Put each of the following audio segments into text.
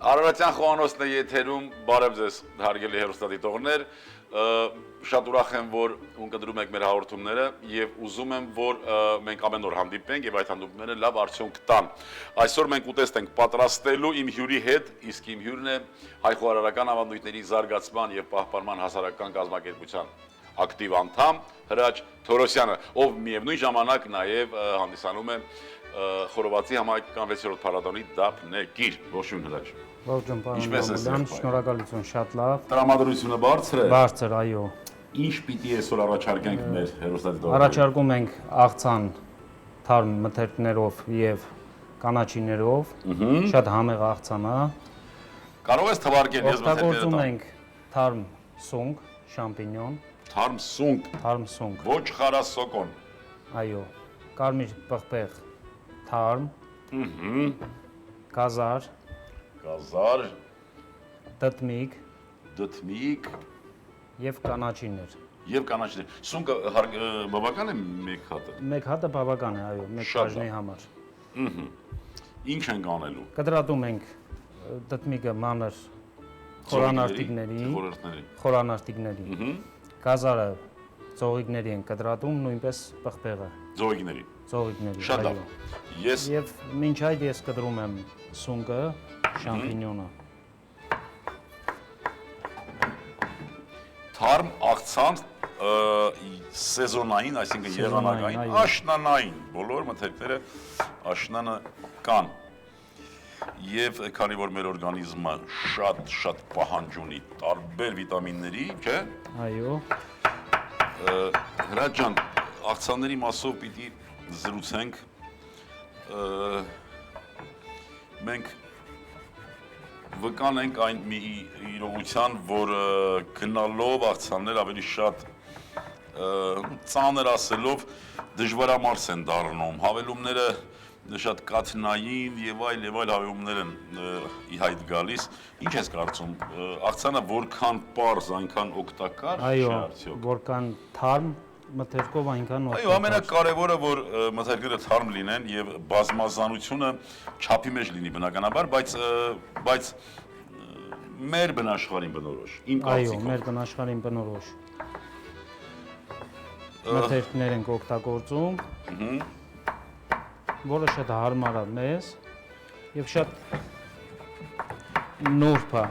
Արարատյան խոհանոցն է եթերում, բարև ձեզ հարգելի հեռուստադիտողներ, շատ ուրախ եմ, որ ունկնդրում եք մեր հաղորդումները եւ ուզում եմ, որ մենք ամեն օր հանդիպենք եւ այդ հանդիպումները լավ արդյունք տան։ Այսօր մենք ուտեստ ենք պատրաստելու իմ հյուրի հետ, իսկ իմ հյուրն է հայ-խոհարարական ավանդույթների զարգացման եւ պահպանման հասարակական կազմակերպության ակտիվ անդամ Հրաչ Թորոսյանը, ով միևնույն ժամանակ նաեւ հանդիսանում է Խորովածի համայնքական 6-րդ փառատոնի դափնեկիր։ Ողջույն Հրաչ։ Ողջույն պարոն Բաբուլյան, շնորհակալություն, շատ լավ։ Տրամադրությունը բարձր է։ Բարձր, այո։ Ինչ պիտի այսօր առաջարկենք մեր հեռուստադիտողներին։ Առաջարկում ենք աղցան թարմ մթերքներով եւ կանաչիներով, շատ համեղ աղցան է։ Կարող ես թվարկել ես մթերքները։ Օգտագործում ենք թարմ սունկ, շամպինյոն։ Թարմ սունկ։ Թարմ սունկ։ Ոչ խարասոկոն։ Այո։ Կարմիր պղպեղ թարմ։ Գազար։ Գազար, դտմիկ դտմիկ եւ կանաչիներ։ Եվ կանաչիներ։ Սունկը բավական է մեկ հատը։ Մեկ հատը բավական է, այո, մեկ բաժնի համար։ Ինչ ենք անելու։ Կտրատում ենք դտմիկը մանր խորանարտիկների, գազարը ծողիկների են կտրատում, նույնպես պղպեղը։ Ձողիկների։ Շատ լավ։ Եվ մինչ այդ ես կտրում եմ սունկը, շամպինյոնը։ Թարմ աղցան սեզոնային, այսինքն եղանակային, աշնանային, բոլոր մթերքները աշնանը կան։ Եվ քանի որ մեր օրգանիզմը շատ պահանջ ունի տարբեր վիտամինների, չէ՞։ Այո։ Հրաչ ջան, աղցանների մասով պիտի զրուցենք։ Մենք վկան ենք այն մի իրողության, որ գնալով աղցաններ ավելի շատ ծանր ասելով դժվարամարս են դառնում, հավելումները շատ կաթնային եւ այլ հավելումներ են ի հայտ գալիս։ Ինչ ես կարծում, աղցանը որքան պարզ, այնքան օգտակար չէ արդյոք։ Որքան թարմ մթերքով այնքան օգտակար։ Այո, ամենակարևորը որ մթերքները թարմ լինեն եւ բազմազանությունը չափի մեջ լինի բնականաբար, բայց մեր բնաշխարհին բնորոշ։ Իմ կարծիքով։ Այո, մեր բնաշխարհին բնորոշ։ Մթերքներ ենք օգտագործում։ Որը շատ հարմար է մեզ եւ շատ նուրբ է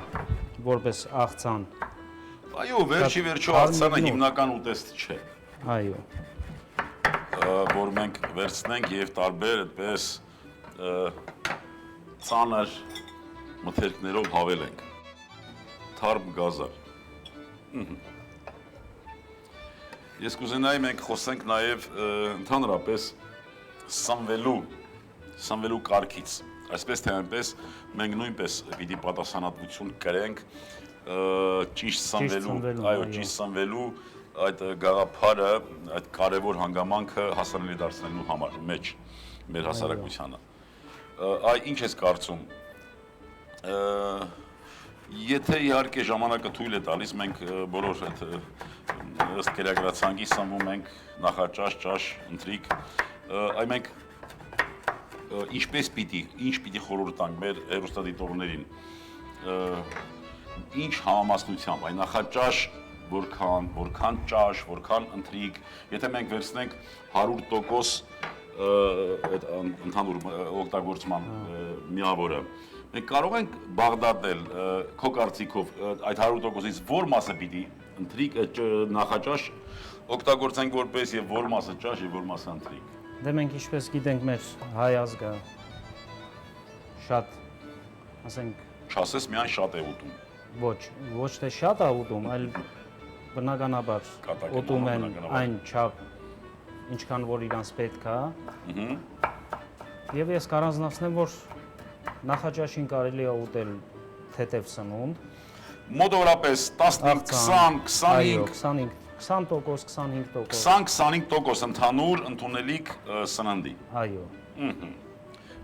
որպես աղցան։ Այո, վերջո աղցանը հիմնական ուտեստ չէ։ Այո։ Որ մենք վերցնենք եւ տարբեր այդպես ծանր մթերքներով հավելենք։ Թարմ գազար։ Ես կուզենայի մենք խոսենք նաեւ ընդհանրապես սնվելու կարգից, այսպես թե այնպես մենք նույնպես պիտի պատասխանատվություն կրենք ճիշտ սնվելու այդ գաղափարը, այդ կարևոր հանգամանքը հասանելի դարձնելու համար մեր հասարակությանը։ Ինչ ես կարծում, եթե իհարկե ժամանակը թույլ է տալիս, մենք բոլոր ըստ կերակրացանկի սնվում ենք նախաճաշ, ճաշ, ընթրիք, այ մենք ինչ պիտի խորհուրդ տանք մեր հեռուստադիտողներին, ինչ համամասնությամբ, այ նախաճաշ որքան ճաշ, որքան ընթրիք, եթե մենք վերցնենք 100% ընդհանուր օգտագործման միավորը, մենք կարող ենք բաղդատել քո կարծիքով այդ 100%-ից որ մասը պիտի ընթրիք, նախաճաշ օգտագործենք որպես եւ որ մասը ճաշ եւ որ մասը ընթրիք։ Դե մենք ինչպես գիտենք մեր հայ ազգը շատ, ասենք, չասես միայն շատ է ուտում։ Ոչ թե շատ է ուտում, այլ բնականաբար ուտում են այն չափ, ինչքան որ իրանց պետք է։ Եվ ես կառանձնացնեմ, որ նախաճաշին կարելի է ուտել թեթև սնունդ։ Մոտավորապես 15-20-25 20-25% ընդհանուր ընդունելիք սննդի։ Այո։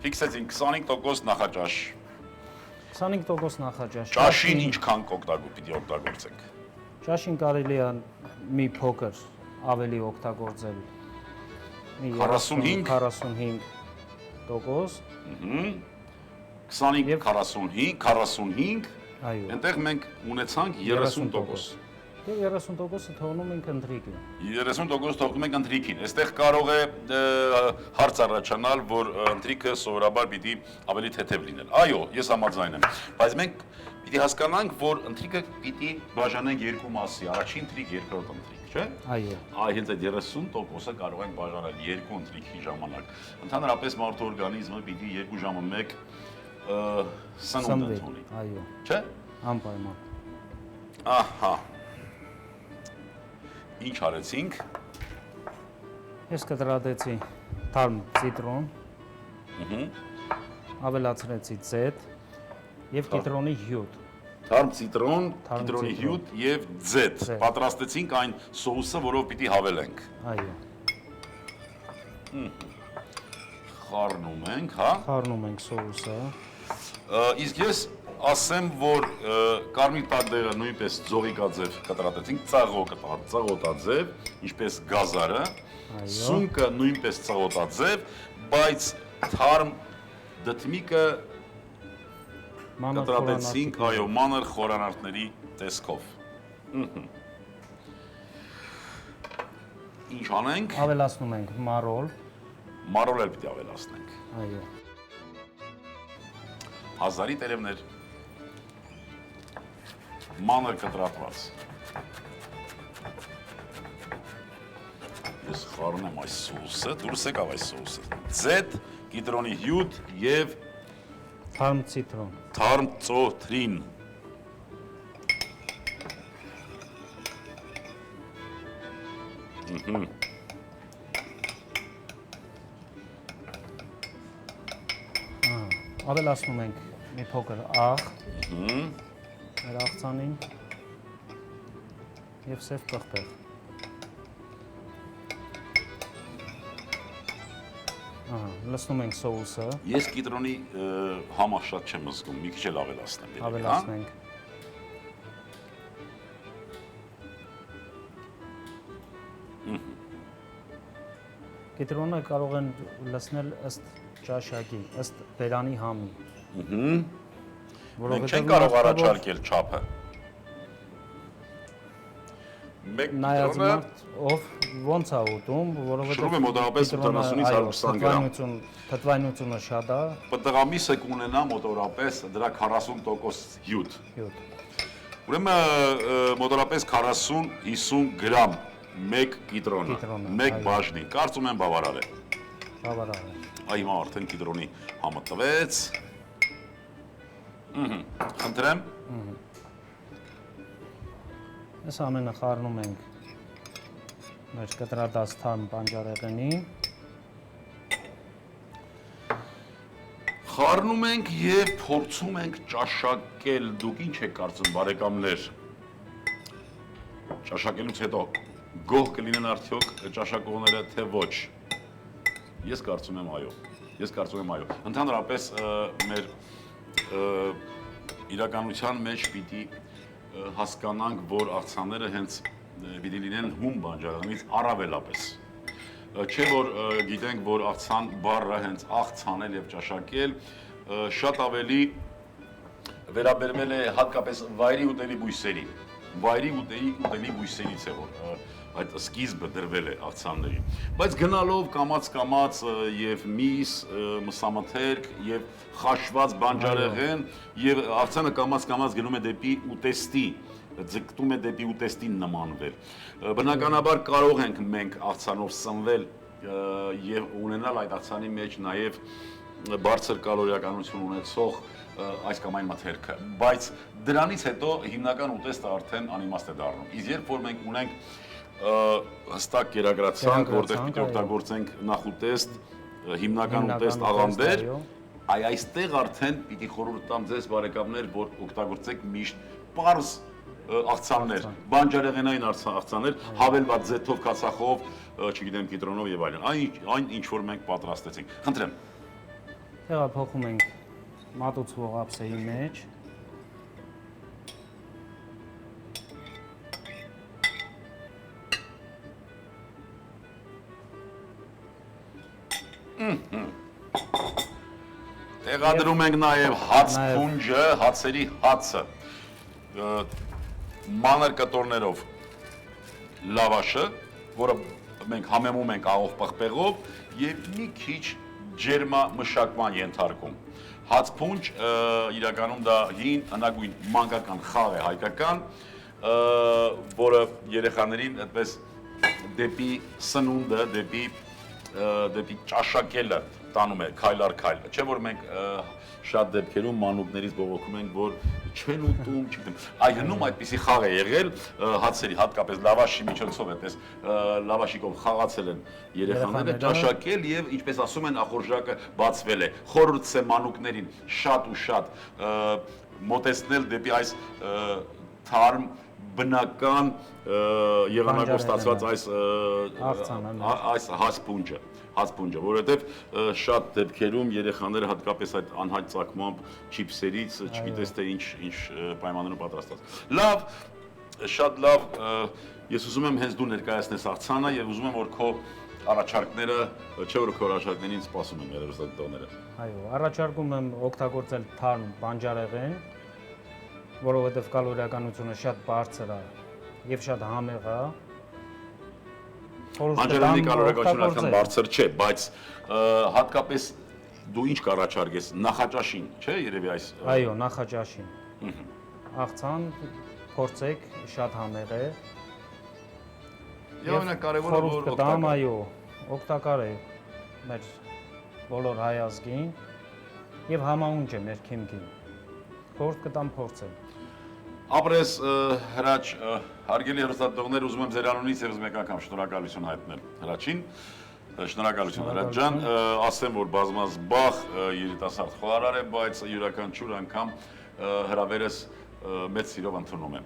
Ֆիքսեցինք 25% նախաճաշ։ 25% նախաճաշ։ Ճաշին ինչքան պիտի օգտագործենք։ Ճաշին կարելի է մի փոքր ավելի օգտագործել։ 45 45%։ 25, 45, 45, Այո։ այնտեղ մենք ունեցանք 30%։ Եվ 30%-ը թողնում ենք ընթրիկին։ 30% թողնում ենք ընթրիկին։ Այստեղ կարող է հարց առաջանալ, որ ընթրիկը սովորաբար պիտի ավելի թեթև լինել։ Այո, ես համաձայն եմ, բայց մենք պիտի հասկանանք, որ ընթրիկը պիտի բաժանենք երկու մասի, առաջին ընթրիկ, երկրորդ ընթրիկ, չէ՞։ Այո։ Հենց այդ 30%-ը կարող ենք բաժանել երկու ընթրիկի ժամանակ։ Ընդհանրապես մարդու օրգանիզմը պիտի 2 ժամը 1 սնունդ ընդունի։ Այո։ Չէ՞։ Անպայման։ Ահա։ Ինչ արեցինք։ Ես կտրատեցի թարմ ցիտրոն։ Ավելացրեցի ձեթ եւ կիտրոնի հյութ։ Թարմ ցիտրոն, կիտրոնի հյութ եւ ձեթ։ Պատրաստեցինք այն սոուսը, որով պիտի հավելենք։ Այո։ Խառնում ենք, հա։ Խառնում ենք սոուսը։ Իսկ ես ասեմ, որ կարմիր տատեղը նույնպես ձողիկաձև կտրատեցինք, ծաղոտաձև, ինչպես գազարը, սունկը նույնպես ծաղոտաձև, բայց թարմ դդմիկը կտրատեցինք, այո, մանր խորանարդների տեսքով։ Ինչ անենք։ Ավելացնում ենք մարոլ։ Մարոլ էլ պիտի ավելացնենք։ Այո։ Հազարի տերևներ։ Մանր կտրատված։ Ես խառնեմ այս սոուսը, դուրս եկավ այս սոուսը։ Ձեթ, կիտրոնի հյութ եւ թարմ ցիտրոն։ թարմ ծոթրին։ Ավելացնում ենք մի փոքր աղ։ Մեր աղցանին եւ սև պղպեղ։ Լցնում ենք սոուսը։ Ես կիտրոնի համը շատ չեմ զգում, մի քիչ էլ ավելացնեմ։ Ավելացնենք։ Կիտրոնը կարող են լցնել ըստ ճաշակի, ըստ բերանի համի։ Մենք չենք կարող առաջարկել չափը։ Մեկ Նայած կիտրոնը մարդ ով ոնց է ուտում, որովհետեւ շրում է մոտավորապես 80-ից 120 գրամ։ Թթվայնությունը շատ է։ Պտղամիսը կունենա մոտավորապես դրա 40% հյութ։ Հյութ։ Ուրեմն մոտավորապես 40-50 գրամ մեկ կիտրոնը, մեկ բաժնի, կարծում եմ բավարար է։ Բավարար է։ Այ հիմա արդեն կիտրոնի համը տվեց։ Խնդրեմ։ Այս ամենը խառնում ենք մեր կտրատած թարմ բանջարեղենի։ Խառնում ենք եւ փորձում ենք ճաշակել։ Դուք ինչ եք կարծում, բարեկամներ։ Ճաշակելուց հետո գոհ կլինեն արդյոք ճաշակողները, թե ոչ։ Ես կարծում եմ այո։ Ես կարծում եմ այո։ Ընդհանրապես մեր իրականության մեջ պիտի հասկանանք, որ աղցանները հենց պիտի լինեն հում բանջարեղենից առավելապես։ Չէ որ գիտենք, որ աղցան բառը հենց աղցանել եւ ճաշակել շատ ավելի վերաբերվել է հատկապես վայրի ուտելի բույսերի։ Վայրի ուտելի բույսերից է որ այդ սկիզբը դրվել է աղցանների։ Բայց գնալով կամած եւ միս, մսամթերք եւ խաշված բանջարեղեն եւ աղցանը կամած գնում է դեպի ուտեստի, ձգտում է դեպի ուտեստին նմանվել։ Բնականաբար կարող ենք մենք աղցանով սնվել եւ ունենալ այդ աղցանի մեջ նաեւ բարձր կալորիականություն ունեցող այս կամ այն մթերքը, բայց դրանից հետո հիմնական ուտեստը արդեն անիմաստ է դառնում։ Իսկ երբ որ մենք ունենք հստակ կերակրացանք, որտեղ պիտի օգտագործենք նախուտեստ, հիմնական ուտեստ աղանդեր, այստեղ արդեն պիտի խորհուրդ տամ ձեզ բարեկամներ, որ օգտագործեք միշտ պարզ աղցաններ, բանջարեղենային աղցաններ, հավելված ձեթով, քացախով, չգիտեմ, կիտրոնով եւ այլն։ Այն ինչ որ մենք պատրաստեցինք։ Խնդրեմ։ Տեղափոխում ենք մատուցվող ափսեի մեջ։ Մեղադրում ենք նաև հաց փունջը, հացերի հացը, մանր կտորներով լավաշը, որը մենք համեմում ենք աղով պղպեղով եւ մի քիչ ջերմամշակման ենթարկում։ Հաց փունջ իրականում դա հին հնագույն մանկական խաղ է հայկական, որը երեխաներին այդպես դեպի սնունդը, դեպի ճաշակելը տանում է քայլ առ քայլ։ Չէ՞ որ մենք շատ դեպքերում մանուկներից բողոքում ենք, որ չեն ուտում, չգիտեմ։ Այգնում այդպիսի խաղ է եղել հացերի, հատկապես լավաշի միջոցով, այդպես լավաշիկով խաղացել են երեխաները, ճաշակել եւ ինչպես ասում են, ախորժակը բացվել է։ Խորհուրդ է մանուկներին շատ ու շատ մոտեցնել դեպի այս թարմ բնական եղանակով ստացված այս հաց փունջը, որովհետև շատ դեպքերում երեխաները հատկապես այդ անհայտ ծագմամբ չիփսերից, չգիտես թե ինչ պայմաններում պատրաստած։ Լավ, շատ լավ, ես ուզում եմ հենց դու ներկայացնես աղցանը եւ ուզում եմ որ քո առաջարկները, չէ՞ որ քո առաջարկներին սպասում եմ երևակայությունները։ Այո, առաջարկում եմ օգտագործել թարմ բանջարեղեն, որովհետև կալորիականությունը շատ բարձր է եւ շատ համեղ է։ Բանջարեղենի կալորիականությունը այդքան բարձր չէ, բայց հատկապես դու ինչ կառաջարկես, նախաճաշին, չէ՞ երևի այս։ Այո, նախաճաշին։ Աղցան փորձեք, շատ համեղ է։ Եվ ամենակարևորը որ օգտակար է։ Այո, օգտակար է մեր բոլոր հայ ազգին եւ համահունչ է մեր քիմքին։ Խորհուրդ կտամ փորձել։ Ապրես Հրաչ, հարգելի հեռուստադիտողներ, ուզում եմ ձեր անունից եւս մեկ անգամ շնորհակալություն հայտնել Հրաչին։ Շնորհակալություն Հրաչ ջան, ասեմ որ բազմազբաղ երիտասարդ խոհարար է, բայց յուրաքանչյուր անգամ հրավերս մեծ սիրով ընդունում եմ։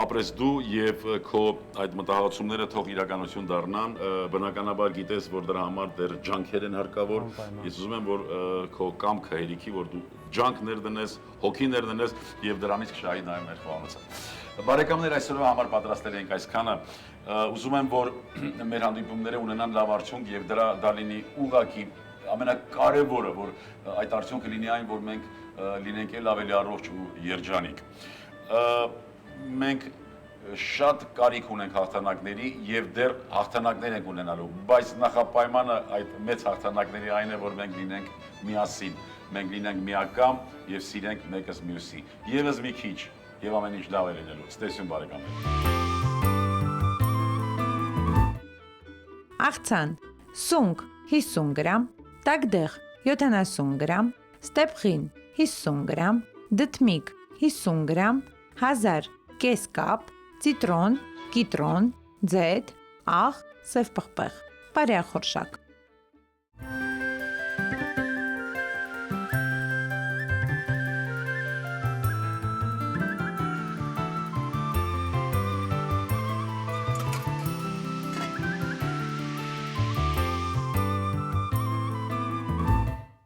Ապրես դու եւ քո այդ մտահղացումները թող իրականություն դառնան, բնականաբար գիտես, որ դրա համար դեռ ջանքեր են հարկավոր։ Ես ուզում եմ որ քո կամքը հերիքի, որ դու ջանք ներդնես, հոգի ներդնես եւ դրանից կշահի նաեւ մեր խոհանոցը։ Բարեկամներ, այսօրվա համար պատրաստել ենք այսքանը։ Ուզում եմ որ մեր հանդիպումները ունենան լավ արդյունք եւ դա լինի ուղղակի ամենակարևորը, որ այդ արդյունքը լինի այն, որ մենք լինենք էլ ավելի առողջ ու երջանիկ։ Մենք շատ կարիք ունենք հաղթանակների եւ դեռ հաղթանակներ ենք ունենալու, բայց նախապայմանը այդ մեծ հաղթանակների այն է, որ մենք լինենք միասին, մենք լինենք միակամ եւ սիրենք մեկս մյուսի։ Եվս մի քիչ եւ ամեն ինչ լավ է լինելու։ Ստեսյուն բարեկամներ։ Աղցան, սունկ 50 գրամ, տագդեղ 70 գրամ, ստեպխին 50 գրամ, դդմիկ 50 գրամ, 1000 կես կապ, ցիտրոն, կիտրոն, ձեթ, աղ, սև պղպեղ, բարեխորշակ։